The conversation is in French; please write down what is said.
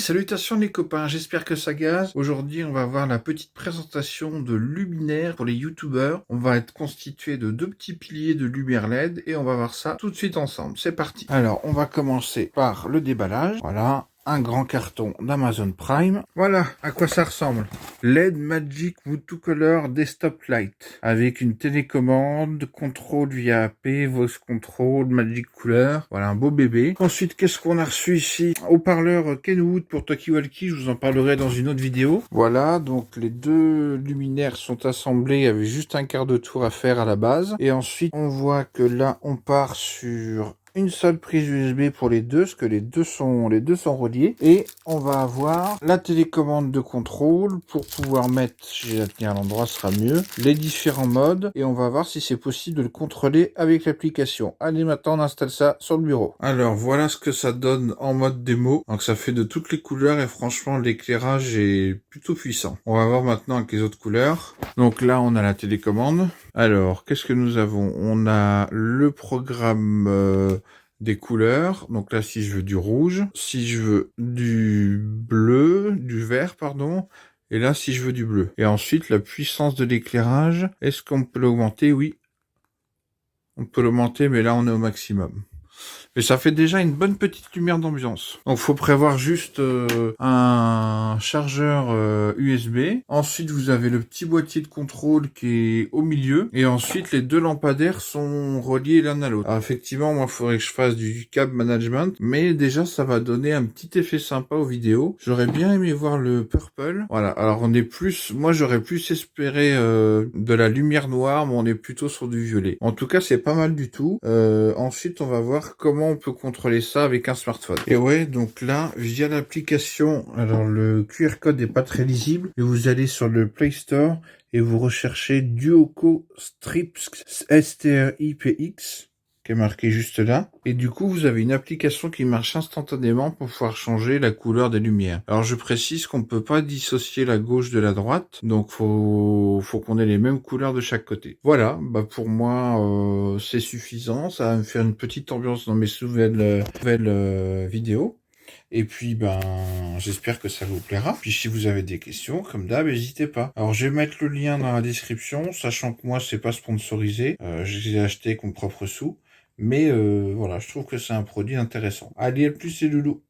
Salutations les copains, j'espère que ça gaz. Aujourd'hui, on va voir la petite présentation de luminaires pour les youtubeurs. On va être constitué de deux petits piliers de lumière LED et on va voir ça tout de suite ensemble. C'est parti. Alors, on va commencer par le déballage. Voilà. Un grand carton d'Amazon Prime. Voilà à quoi ça ressemble. LED Magic Wood to Color Desktop Light. Avec une télécommande, contrôle via AP, voice control, Magic Couleur. Voilà un beau bébé. Ensuite, qu'est-ce qu'on a reçu ici? Haut-parleur Kenwood pour Talkie-Walkie. Je vous en parlerai dans une autre vidéo. Voilà, donc les deux luminaires sont assemblés. Il y avait juste un quart de tour à faire à la base. Et ensuite, on voit que là, on part sur une seule prise USB pour les deux, parce que les deux sont reliés. Et on va avoir la télécommande de contrôle pour pouvoir mettre, si j'ai la tenir à l'endroit, ce sera mieux, les différents modes. Et on va voir si c'est possible de le contrôler avec l'application. Allez, maintenant on installe ça sur le bureau. Alors voilà ce que ça donne en mode démo. Donc ça fait de toutes les couleurs et franchement l'éclairage est plutôt puissant. On va voir maintenant avec les autres couleurs. Donc là on a la télécommande. Alors qu'est-ce que nous avons? On a le programme des couleurs. Donc là, si je veux du rouge, si je veux du bleu, du vert, pardon, et là, si je veux du bleu. Et ensuite, la puissance de l'éclairage, est-ce qu'on peut l'augmenter? Oui, on peut l'augmenter, mais là, on est au maximum. Mais ça fait déjà une bonne petite lumière d'ambiance. Donc faut prévoir juste un chargeur USB. Ensuite vous avez le petit boîtier de contrôle qui est au milieu. Et ensuite les deux lampadaires sont reliés l'un à l'autre. Alors effectivement moi il faudrait que je fasse du câble management. Mais déjà ça va donner un petit effet sympa aux vidéos. J'aurais bien aimé voir le purple. Voilà, alors on est plus... Moi j'aurais plus espéré de la lumière noire. Mais on est plutôt sur du violet. En tout cas c'est pas mal du tout. Ensuite on va voir comment on peut contrôler ça avec un smartphone. Et ouais, donc là, via l'application, alors le QR code n'est pas très lisible, et vous allez sur le Play Store et vous recherchez Duoco Strips STRIPX, qui est marqué juste là. Et du coup, vous avez une application qui marche instantanément pour pouvoir changer la couleur des lumières. Alors, je précise qu'on ne peut pas dissocier la gauche de la droite. Donc, faut qu'on ait les mêmes couleurs de chaque côté. Voilà, bah pour moi, c'est suffisant. Ça va me faire une petite ambiance dans mes nouvelles vidéos. Et puis, ben, j'espère que ça vous plaira. Puis, si vous avez des questions, comme d'hab, n'hésitez pas. Alors, je vais mettre le lien dans la description, sachant que moi, c'est pas sponsorisé. Je l'ai acheté avec mon propre sous. Mais voilà, je trouve que c'est un produit intéressant. Allez, à plus, c'est Loulou.